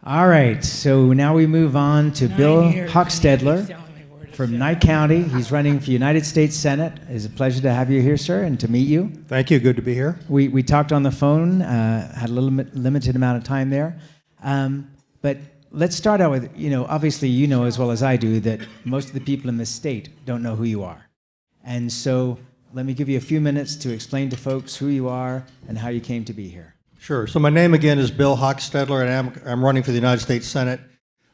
All right, so now we move on to Bill Hockstedler from Nye County. He's running for United States Senate. It's a pleasure to have you here, sir, and to meet you. Thank you. Good to be here. We talked on the phone, had a little limited amount of time there. But let's start out with, obviously you know as well as I do that most of the people in the state don't know who you are. And so let me give you a few minutes to explain to folks who you are and how you came to be here. Sure. So my name again is Bill Hockstedler, and I'm running for the United States Senate.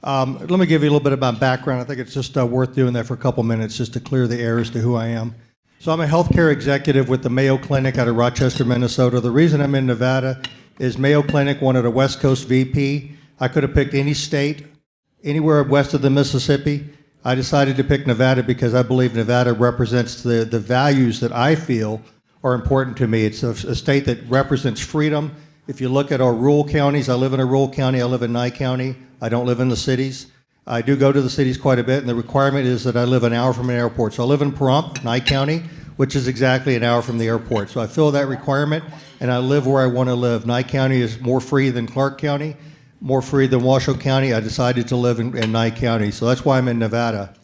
Let me give you a little bit of my background. I think it's just worth doing that for a couple minutes just to clear the air as to who I am. So I'm a healthcare executive with the Mayo Clinic out of Rochester, Minnesota. The reason I'm in Nevada is Mayo Clinic wanted a West Coast VP. I could have picked any state, anywhere west of the Mississippi. I decided to pick Nevada because I believe Nevada represents the values that I feel are important to me. It's a state that represents freedom. If you look at our rural counties, I live in a rural county, I live in Nye County. I don't live in the cities. I do go to the cities quite a bit, and the requirement is that I live an hour from an airport. So I live in Pahrump, Nye County, which is exactly an hour from the airport. So I fill that requirement, and I live where I want to live. Nye County is more free than Clark County, more free than Washoe County. I decided to live in Nye County, so that's why I'm in Nevada.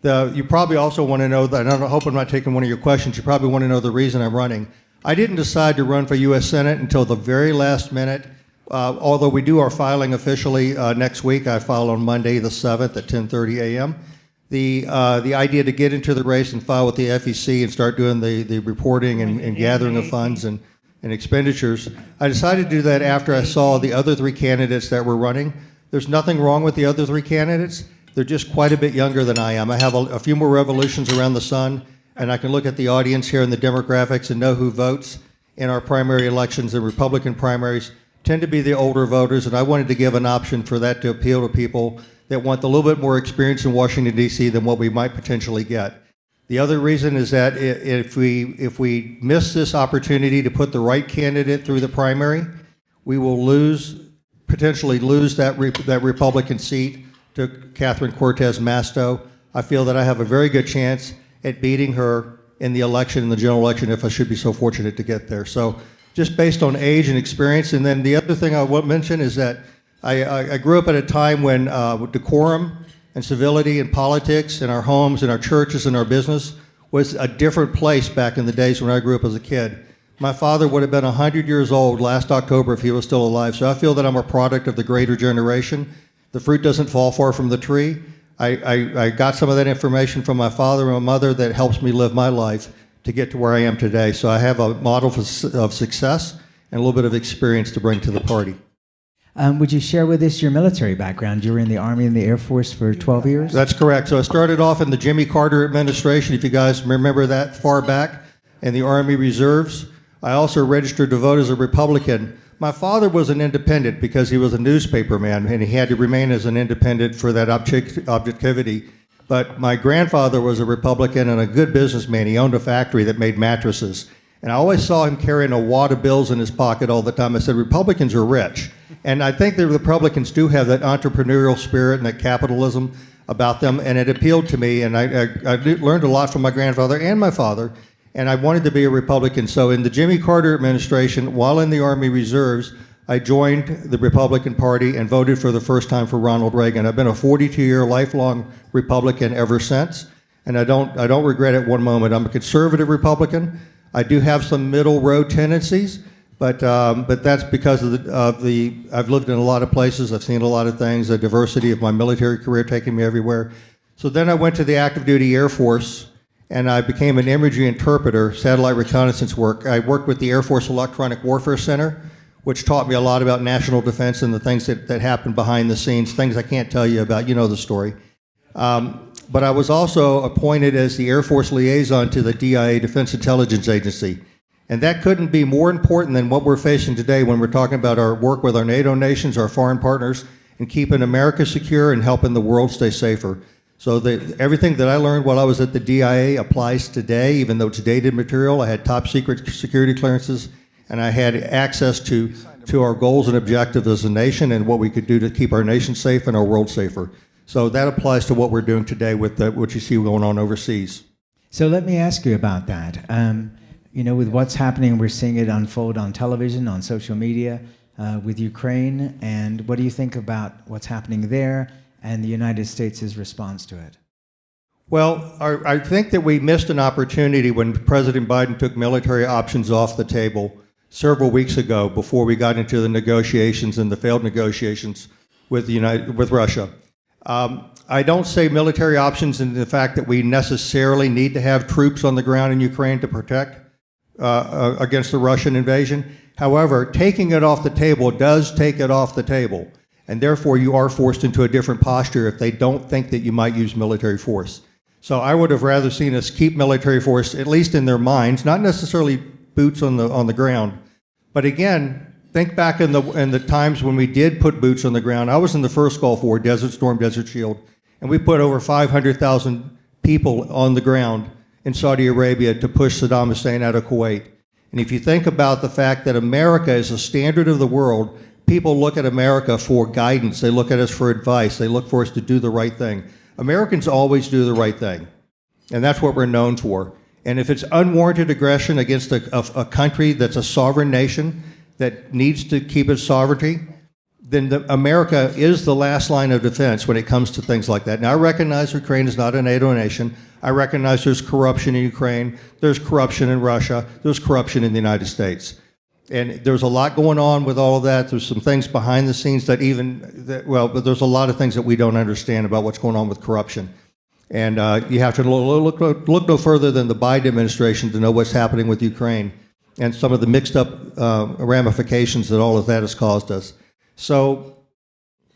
You probably also want to know that, and I hope I'm not taking one of your questions, you probably want to know the reason I'm running. I didn't decide to run for U.S. Senate until the very last minute. Although we do our filing officially next week. I file on Monday the 7th at 10:30 a.m. The idea to get into the race and file with the FEC and start doing the reporting and gathering of funds and expenditures, I decided to do that after I saw the other three candidates that were running. There's nothing wrong with the other three candidates. They're just quite a bit younger than I am. I have a few more revolutions around the sun, and I can look at the audience here in the demographics and know who votes in our primary elections. The Republican primaries tend to be the older voters, and I wanted to give an option for that to appeal to people that want a little bit more experience in Washington, D.C. than what we might potentially get. The other reason is that if we miss this opportunity to put the right candidate through the primary, we will potentially lose that Republican seat to Catherine Cortez Masto. I feel that I have a very good chance at beating her in the election, in the general election, if I should be so fortunate to get there. So just based on age and experience. And then the other thing I will mention is that I grew up at a time when decorum and civility in politics, in our homes, in our churches, in our business, was a different place back in the days when I grew up as a kid. My father would have been 100 years old last October if he was still alive. So I feel that I'm a product of the greater generation. The fruit doesn't fall far from the tree. I got some of that information from my father and my mother that helps me live my life to get to where I am today. So I have a model of success and a little bit of experience to bring to the party. Would you share with us your military background? You were in the Army and the Air Force for 12 years? That's correct. So I started off in the Jimmy Carter administration, if you guys remember that far back, in the Army Reserves. I also registered to vote as a Republican. My father was an independent because he was a newspaper man, and he had to remain as an independent for that objectivity. But my grandfather was a Republican and a good businessman. He owned a factory that made mattresses. And I always saw him carrying a wad of bills in his pocket all the time. I said, Republicans are rich. And I think the Republicans do have that entrepreneurial spirit and that capitalism about them, and it appealed to me. And I learned a lot from my grandfather and my father, and I wanted to be a Republican. So in the Jimmy Carter administration, while in the Army Reserves, I joined the Republican Party and voted for the first time for Ronald Reagan. I've been a 42-year lifelong Republican ever since, and I don't regret it one moment. I'm a conservative Republican. I do have some middle road tendencies, but that's because of the I've lived in a lot of places. I've seen a lot of things. The diversity of my military career taking me everywhere. So then I went to the active duty Air Force, and I became an imagery interpreter, satellite reconnaissance work. I worked with the Air Force Electronic Warfare Center, which taught me a lot about national defense and the things that happen behind the scenes, things I can't tell you about. You know the story. But I was also appointed as the Air Force liaison to the DIA, Defense Intelligence Agency. And that couldn't be more important than what we're facing today when we're talking about our work with our NATO nations, our foreign partners, and keeping America secure and helping the world stay safer. So everything that I learned while I was at the DIA applies today, even though it's dated material. I had top secret security clearances, and I had access to our goals and objectives as a nation and what we could do to keep our nation safe and our world safer. So that applies to what we're doing today with what you see going on overseas. So let me ask you about that. With what's happening, we're seeing it unfold on television, on social media. with Ukraine, and what do you think about what's happening there and the United States' response to it? Well, I think that we missed an opportunity when President Biden took military options off the table several weeks ago before we got into the negotiations and the failed negotiations with Russia. I don't say military options in the fact that we necessarily need to have troops on the ground in Ukraine to protect against the Russian invasion. However, taking it off the table does take it off the table, and therefore you are forced into a different posture if they don't think that you might use military force. So I would have rather seen us keep military force, at least in their minds, not necessarily boots on the ground. But again, think back in the times when we did put boots on the ground. I was in the first Gulf War, Desert Storm, Desert Shield, and we put over 500,000 people on the ground in Saudi Arabia to push Saddam Hussein out of Kuwait. And if you think about the fact that America is the standard of the world, people look at America for guidance. They look at us for advice. They look for us to do the right thing. Americans always do the right thing, and that's what we're known for. And if it's unwarranted aggression against a country that's a sovereign nation that needs to keep its sovereignty, then America is the last line of defense when it comes to things like that. Now, I recognize Ukraine is not a NATO nation. I recognize there's corruption in Ukraine, there's corruption in Russia, there's corruption in the United States. And there's a lot going on with all of that. There's some things behind the scenes but there's a lot of things that we don't understand about what's going on with corruption. And you have to look no further than the Biden administration to know what's happening with Ukraine and some of the mixed up ramifications that all of that has caused us. So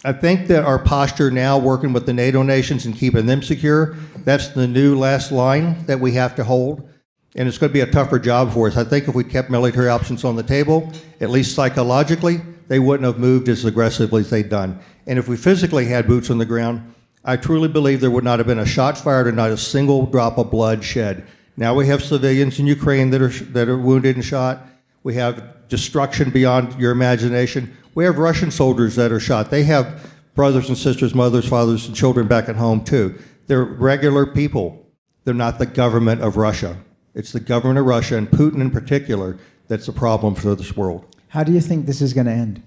I think that our posture now, working with the NATO nations and keeping them secure, that's the new last line that we have to hold. And it's going to be a tougher job for us. I think if we kept military options on the table, at least psychologically, they wouldn't have moved as aggressively as they've done. And if we physically had boots on the ground, I truly believe there would not have been a shot fired or not a single drop of blood shed. Now we have civilians in Ukraine that are wounded and shot. We have destruction beyond your imagination. We have Russian soldiers that are shot. They have brothers and sisters, mothers, fathers, and children back at home too. They're regular people. They're not the government of Russia. It's the government of Russia, and Putin in particular, that's the problem for this world. How do you think this is going to end?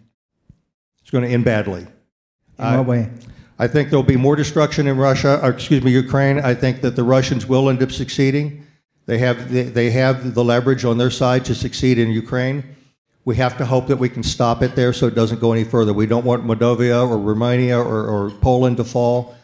It's going to end badly. In what way? I think there'll be more destruction in Ukraine. I think that the Russians will end up succeeding. They have the leverage on their side to succeed in Ukraine. We have to hope that we can stop it there so it doesn't go any further. We don't want Moldova or Romania or Poland to fall.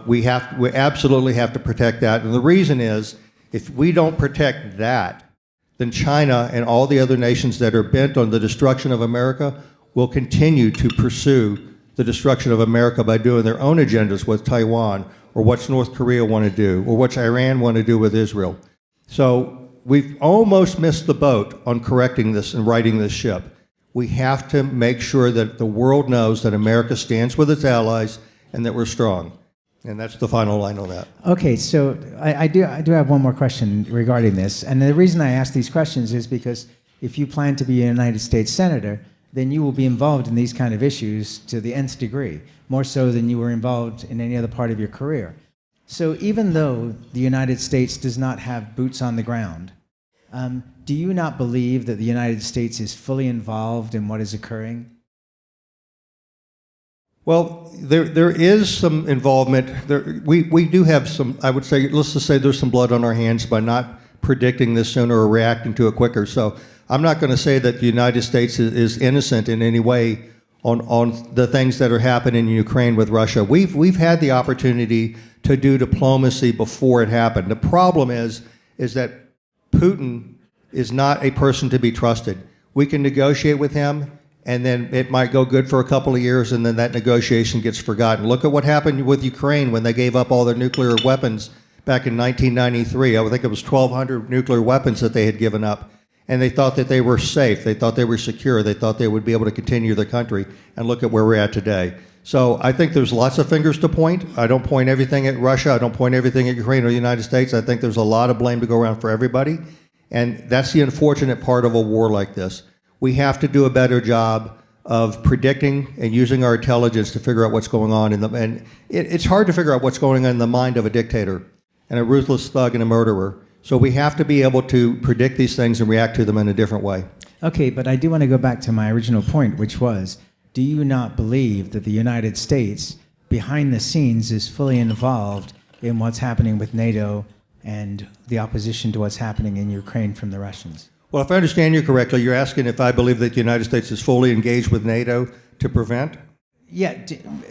We absolutely have to protect that. And the reason is, if we don't protect that, then China and all the other nations that are bent on the destruction of America will continue to pursue the destruction of America by doing their own agendas with Taiwan, or what North Korea want to do, or what Iran want to do with Israel. So we've almost missed the boat on correcting this and righting this ship. We have to make sure that the world knows that America stands with its allies and that we're strong. And that's the final line on that. Okay, so I do have one more question regarding this. And the reason I ask these questions is because if you plan to be a United States Senator, then you will be involved in these kind of issues to the nth degree, more so than you were involved in any other part of your career. So even though the United States does not have boots on the ground, do you not believe that the United States is fully involved in what is occurring? Well, there is some involvement. We do have some, I would say, let's just say there's some blood on our hands by not predicting this sooner or reacting to it quicker. So I'm not going to say that the United States is innocent in any way on the things that are happening in Ukraine with Russia. We've had the opportunity to do diplomacy before it happened. The problem is that Putin is not a person to be trusted. We can negotiate with him, and then it might go good for a couple of years, and then that negotiation gets forgotten. Look at what happened with Ukraine when they gave up all their nuclear weapons back in 1993. I think it was 1,200 nuclear weapons that they had given up, and they thought that they were safe. They thought they were secure. They thought they would be able to continue their country, and look at where we're at today. So I think there's lots of fingers to point. I don't point everything at Russia. I don't point everything at Ukraine or the United States. I think there's a lot of blame to go around for everybody, and that's the unfortunate part of a war like this. We have to do a better job of predicting and using our intelligence to figure out what's going on and it's hard to figure out what's going on in the mind of a dictator and a ruthless thug and a murderer. So we have to be able to predict these things and react to them in a different way. Okay, but I do want to go back to my original point, which was, do you not believe that the United States, behind the scenes, is fully involved in what's happening with NATO and the opposition to what's happening in Ukraine from the Russians? Well, if I understand you correctly, you're asking if I believe that the United States is fully engaged with NATO to prevent? Yeah,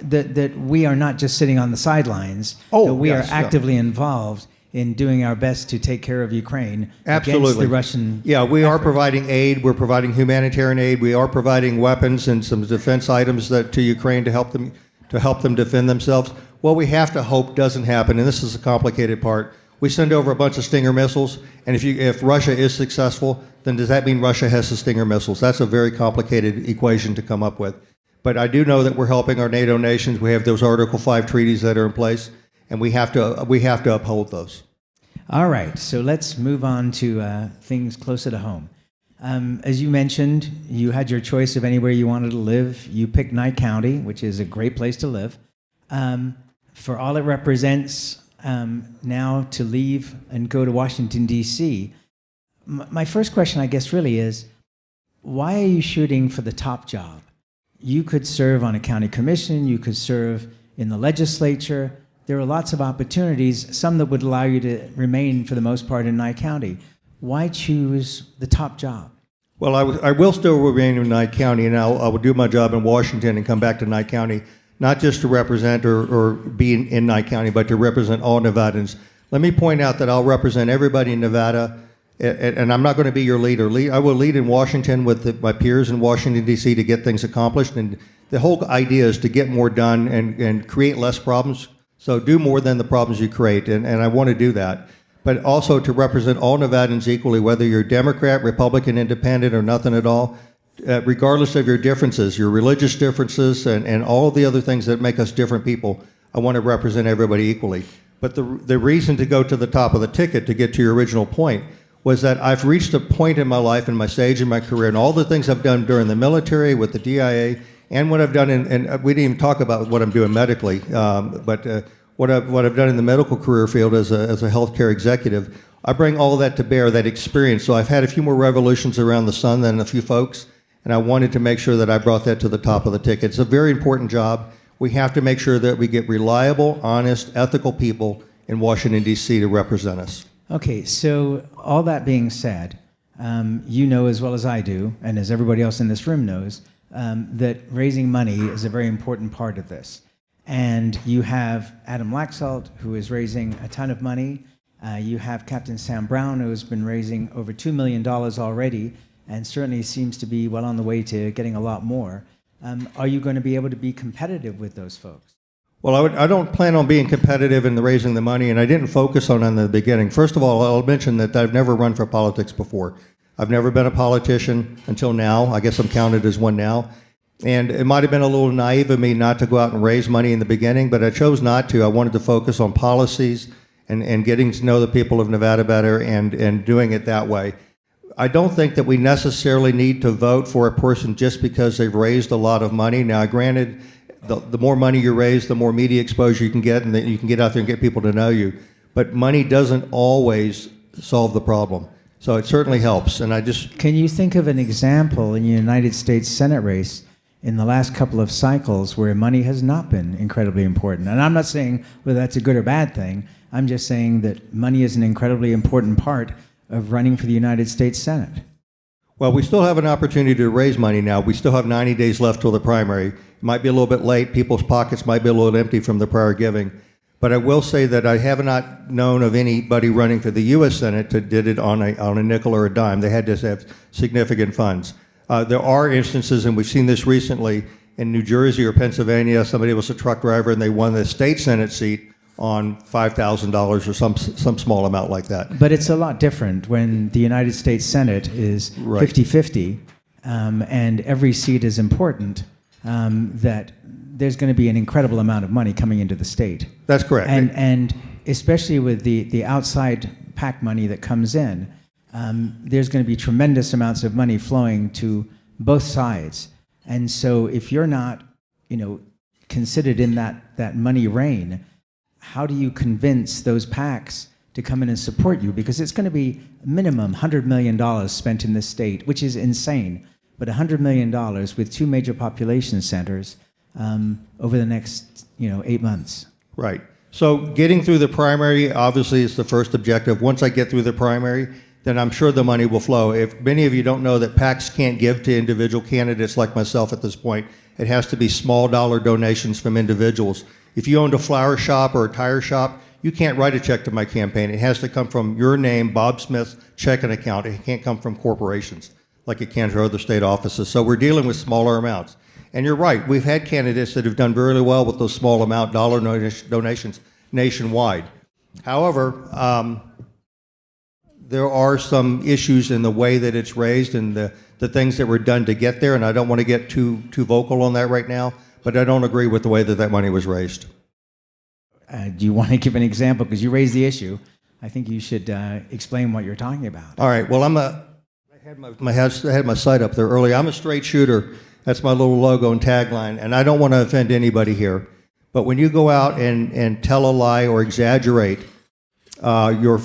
that we are not just sitting on the sidelines, Oh, that we yes, are actively involved in doing our best to take care of Ukraine Absolutely. against the Russian. Yeah, we are effort. providing aid. We're providing humanitarian aid. We are providing weapons and some defense items to Ukraine to help them defend themselves. What we have to hope doesn't happen, and this is the complicated part. We send over a bunch of Stinger missiles, and if Russia is successful, then does that mean Russia has the Stinger missiles? That's a very complicated equation to come up with. But I do know that we're helping our NATO nations. We have those Article 5 treaties that are in place, and we have to uphold those. All right, so let's move on to things closer to home. As you mentioned, you had your choice of anywhere you wanted to live. You picked Nye County, which is a great place to live. For all it represents now to leave and go to Washington, D.C., my first question, I guess, really is, why are you shooting for the top job? You could serve on a county commission, you could serve in the legislature. There are lots of opportunities, some that would allow you to remain, for the most part, in Nye County. Why choose the top job? Well, I will still remain in Nye County, and I will do my job in Washington and come back to Nye County, not just to represent or be in Nye County, but to represent all Nevadans. Let me point out that I'll represent everybody in Nevada, and I'm not going to be your leader. I will lead in Washington with my peers in Washington, D.C. to get things accomplished. And the whole idea is to get more done and create less problems. So do more than the problems you create, and I want to do that. But also to represent all Nevadans equally, whether you're Democrat, Republican, Independent, or nothing at all, regardless of your differences, your religious differences, and all the other things that make us different people. I want to represent everybody equally. But the reason to go to the top of the ticket, to get to your original point, was that I've reached a point in my life, in my stage in my career, and all the things I've done during the military, with the DIA, and what I've done and we didn't even talk about what I'm doing medically, but what I've done in the medical career field as a healthcare executive, I bring all of that to bear, that experience. So I've had a few more revolutions around the sun than a few folks, and I wanted to make sure that I brought that to the top of the ticket. It's a very important job. We have to make sure that we get reliable, honest, ethical people in Washington, D.C. to represent us. Okay, so all that being said, you know as well as I do, and as everybody else in this room knows, that raising money is a very important part of this. And you have Adam Laxalt, who is raising a ton of money. You have Captain Sam Brown, who has been raising over $2 million already, and certainly seems to be well on the way to getting a lot more. Are you going to be able to be competitive with those folks? Well, I don't plan on being competitive in raising the money, and I didn't focus on it in the beginning. First of all, I'll mention that I've never run for politics before. I've never been a politician until now. I guess I'm counted as one now. And it might have been a little naive of me not to go out and raise money in the beginning, but I chose not to. I wanted to focus on policies and getting to know the people of Nevada better and doing it that way. I don't think that we necessarily need to vote for a person just because they've raised a lot of money. Now, granted, the more money you raise, the more media exposure you can get, and that you can get out there and get people to know you. But money doesn't always solve the problem. So it certainly helps. And I just... Can you think of an example in the United States Senate race in the last couple of cycles where money has not been incredibly important? And I'm not saying whether that's a good or bad thing. I'm just saying that money is an incredibly important part of running for the United States Senate. Well, we still have an opportunity to raise money now. We still have 90 days left till the primary. It might be a little bit late. People's pockets might be a little empty from the prior giving. But I will say that I have not known of anybody running for the U.S. Senate that did it on a nickel or a dime. They had to have significant funds. There are instances, and we've seen this recently, in New Jersey or Pennsylvania, somebody was a truck driver and they won the state Senate seat on $5,000 or some small amount like that. But it's a lot different when the United States Senate is 50-50, and every seat is important, that there's going to be an incredible amount of money coming into the state. That's correct. And especially with the outside PAC money that comes in, there's going to be tremendous amounts of money flowing to both sides. And so if you're not, considered in that money rain, how do you convince those PACs to to come in and support you, because it's going to be minimum $100 million spent in this state, which is insane, but $100 million with 2 major population centers over the next 8 months. Right. So getting through the primary obviously is the first objective. Once I get through the primary, then I'm sure the money will flow. If many of you don't know that PACs can't give to individual candidates like myself at this point, it has to be small dollar donations from individuals. If you owned a flower shop or a tire shop, you can't write a check to my campaign. It has to come from your name, Bob Smith's checking account. It can't come from corporations like it can to other state offices. So we're dealing with smaller amounts. And you're right, we've had candidates that have done really well with those small amount dollar donations nationwide. However, there are some issues in the way that it's raised and the things that were done to get there, and I don't want to get too vocal on that right now, but I don't agree with the way that that money was raised. Do you want to give an example? Because you raised the issue. I think you should explain what you're talking about. All right, well, I had my site up there earlier. I'm a straight shooter. That's my little logo and tagline, and I don't want to offend anybody here. But when you go out and tell a lie or exaggerate, you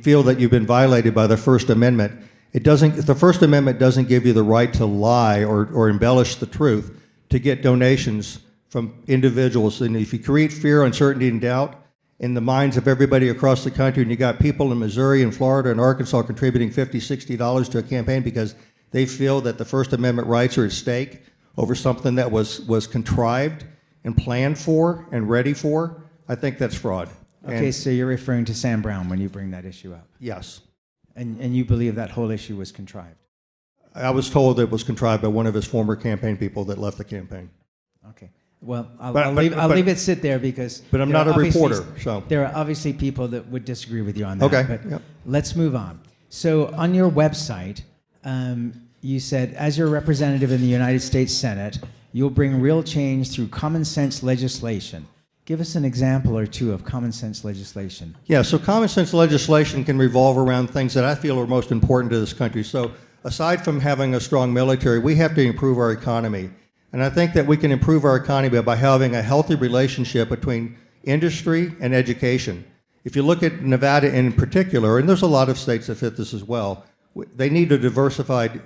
feel that you've been violated by the First Amendment, the First Amendment doesn't give you the right to lie or embellish the truth to get donations from individuals. And if you create fear, uncertainty, and doubt in the minds of everybody across the country, and you got people in Missouri and Florida and Arkansas contributing $50, $60 to a campaign because they feel that the First Amendment rights are at stake over something that was contrived and planned for and ready for, I think that's fraud. Okay, so you're referring to Sam Brown when you bring that issue up. Yes. And you believe that whole issue was contrived? I was told it was contrived by one of his former campaign people that left the campaign. Okay. Well, I'll leave it sit there because... But I'm not a reporter, so... There are obviously people that would disagree with you on that. Okay. But yep. Let's move on. So on your website, you said, as your representative in the United States Senate, you'll bring real change through common sense legislation. Give us an example or two of common sense legislation. Yeah, so common sense legislation can revolve around things that I feel are most important to this country. So aside from having a strong military, we have to improve our economy. And I think that we can improve our economy by having a healthy relationship between industry and education. If you look at Nevada in particular, and there's a lot of states that fit this as well, they need a diversified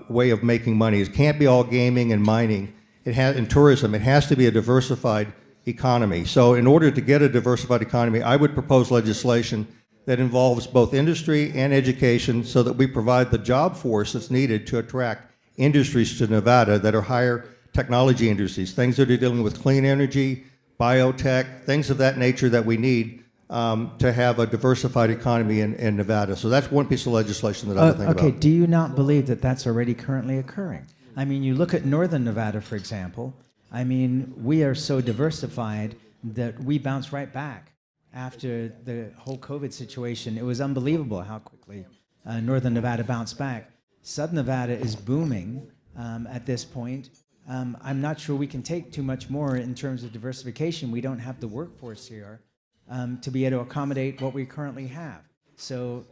way of making money. It can't be all gaming and mining and tourism. It has to be a diversified economy. So in order to get a diversified economy, I would propose legislation that involves both industry and education so that we provide the job force that's needed to attract industries to Nevada that are higher technology industries, things that are dealing with clean energy, biotech, things of that nature that we need to have a diversified economy in Nevada. So that's one piece of legislation that I would think about. Okay, do you not believe that that's already currently occurring? I mean, you look at northern Nevada, for example. I mean, we are so diversified that we bounce right back after the whole COVID situation. It was unbelievable how quickly northern Nevada bounced back. Southern Nevada is booming at this point. I'm not sure we can take too much more in terms of diversification. We don't have the workforce here to be able to accommodate what we currently have. So,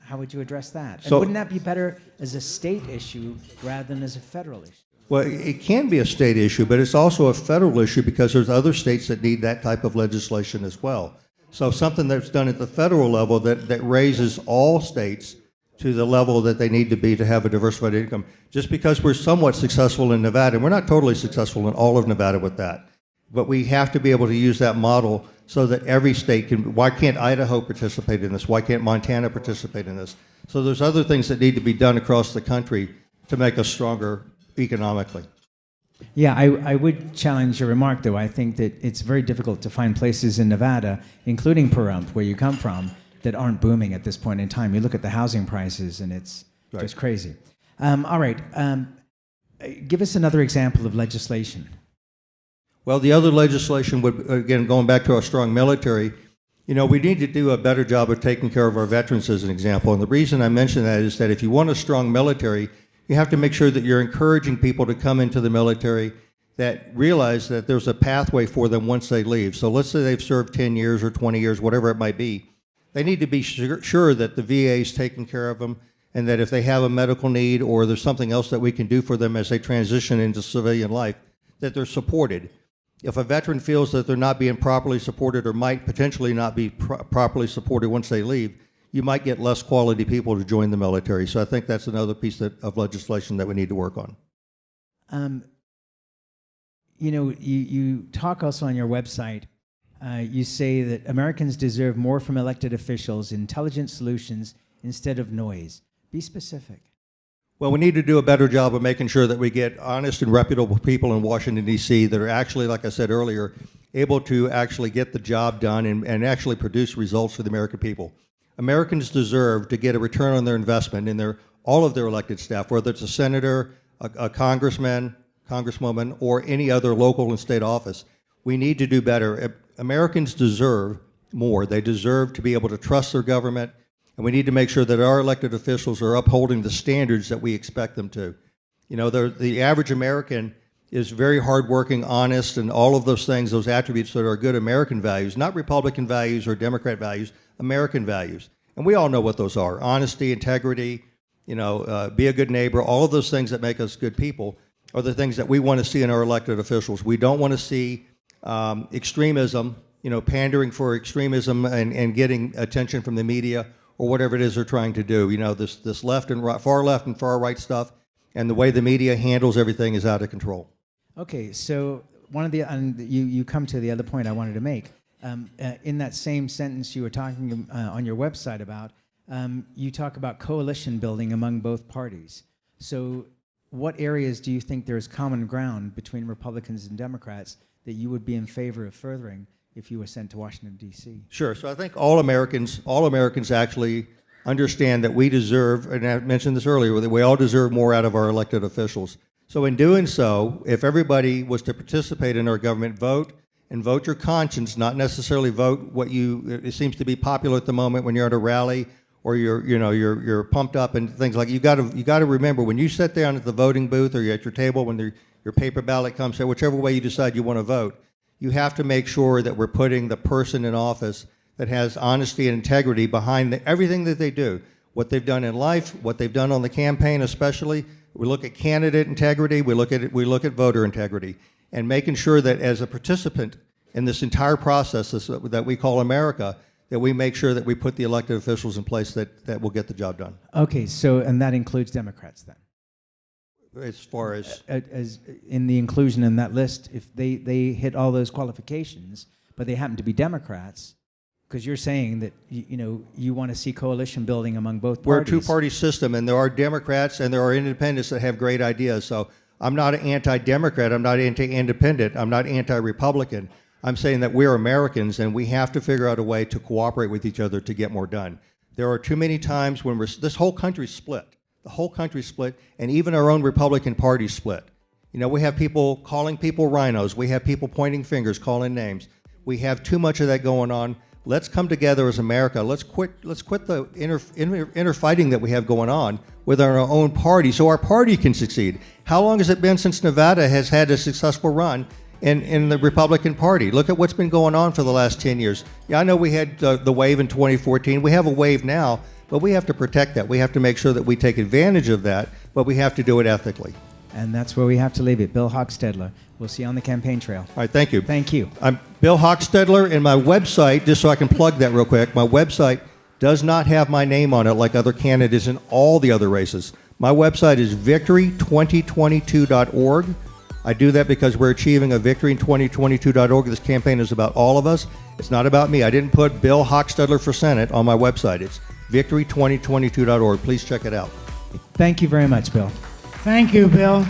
how would you address that? And wouldn't that be better as a state issue rather than as a federal issue? Well, it can be a state issue, but it's also a federal issue because there's other states that need that type of legislation as well. So something that's done at the federal level that raises all states to the level that they need to be to have a diversified income. Just because we're somewhat successful in Nevada, and we're not totally successful in all of Nevada with that, but we have to be able to use that model so that every state can. Why can't Idaho participate in this? Why can't Montana participate in this? So there's other things that need to be done across the country to make us stronger economically. Yeah, I would challenge your remark, though. I think that it's very difficult to find places in Nevada, including Pahrump, where you come from, that aren't booming at this point in time. You look at the housing prices, and it's just crazy. All right. Give us another example of legislation. Well, the other legislation would, again, going back to our strong military, we need to do a better job of taking care of our veterans, as an example. And the reason I mention that is that if you want a strong military, you have to make sure that you're encouraging people to come into the military that realize that there's a pathway for them once they leave. So let's say they've served 10 years or 20 years, whatever it might be. They need to be sure that the VA is taking care of them, and that if they have a medical need or there's something else that we can do for them as they transition into civilian life, that they're supported. If a veteran feels that they're not being properly supported or might potentially not be properly supported once they leave, you might get less quality people to join the military. So I think that's another piece of legislation that we need to work on. You know, you talk also on your website, you say that Americans deserve more from elected officials, intelligent solutions instead of noise. Be specific. Well, we need to do a better job of making sure that we get honest and reputable people in Washington, D.C. that are actually, like I said earlier, able to actually get the job done and actually produce results for the American people. Americans deserve to get a return on their investment in all of their elected staff, whether it's a senator, a congressman, congresswoman, or any other local and state office. We need to do better. Americans deserve more. They deserve to be able to trust their government, and we need to make sure that our elected officials are upholding the standards that we expect them to. You know, the average American is very hardworking, honest, and all of those things, those attributes that are good American values, not Republican values or Democrat values, American values. And we all know what those are: honesty, integrity, you know, be a good neighbor. All of those things that make us good people are the things that we want to see in our elected officials. We don't want to see extremism, you know, pandering for extremism and getting attention from the media or whatever it is they're trying to do. You know, this left and right, far left and far right stuff, and the way the media handles everything is out of control. Okay, so one of the you come to the other point I wanted to make. In that same sentence you were talking on your website about, you talk about coalition building among both parties. So what areas do you think there's common ground between Republicans and Democrats that you would be in favor of furthering if you were sent to Washington, D.C.? Sure. So I think all Americans actually understand that we deserve, and I mentioned this earlier, that we all deserve more out of our elected officials. So in doing so, if everybody was to participate in our government, vote your conscience, not necessarily vote what it seems to be popular at the moment when you're at a rally or you're pumped up and things like. You got to remember, when you sit down at the voting booth or you're at your table when your paper ballot comes, whichever way you decide you want to vote, you have to make sure that we're putting the person in office that has honesty and integrity behind everything that they do, what they've done in life, what they've done on the campaign especially. We look at candidate integrity, we look at voter integrity, and making sure that as a participant in this entire process that we call America, that we make sure that we put the elected officials in place that will get the job done. Okay, so, and that includes Democrats then? As far as in the inclusion in that list, if they hit all those qualifications, but they happen to be Democrats, because you're saying that you want to see coalition building among both parties. We're a two-party system, and there are Democrats and there are independents that have great ideas. So I'm not an anti-Democrat, I'm not anti-independent, I'm not anti-Republican. I'm saying that we're Americans and we have to figure out a way to cooperate with each other to get more done. There are too many times when this whole country's split. The whole country's split, and even our own Republican Party split. You know, we have people calling people rhinos. We have people pointing fingers, calling names. We have too much of that going on. Let's come together as America. Let's quit the inner fighting that we have going on with our own party so our party can succeed. How long has it been since Nevada has had a successful run in the Republican Party? Look at what's been going on for the last 10 years. Yeah, I know we had the wave in 2014. We have a wave now. But we have to protect that. We have to make sure that we take advantage of that, but we have to do it ethically. And that's where we have to leave it. Bill Hockstedler. We'll see you on the campaign trail. All right, thank you. Thank you. I'm Bill Hockstedler, and my website, just so I can plug that real quick, my website does not have my name on it like other candidates in all the other races. My website is victory2022.org. I do that because we're achieving a victory in 2022.org. This campaign is about all of us. It's not about me. I didn't put Bill Hockstedler for Senate on my website. It's victory2022.org. Please check it out. Thank you very much, Bill. Thank you, Bill.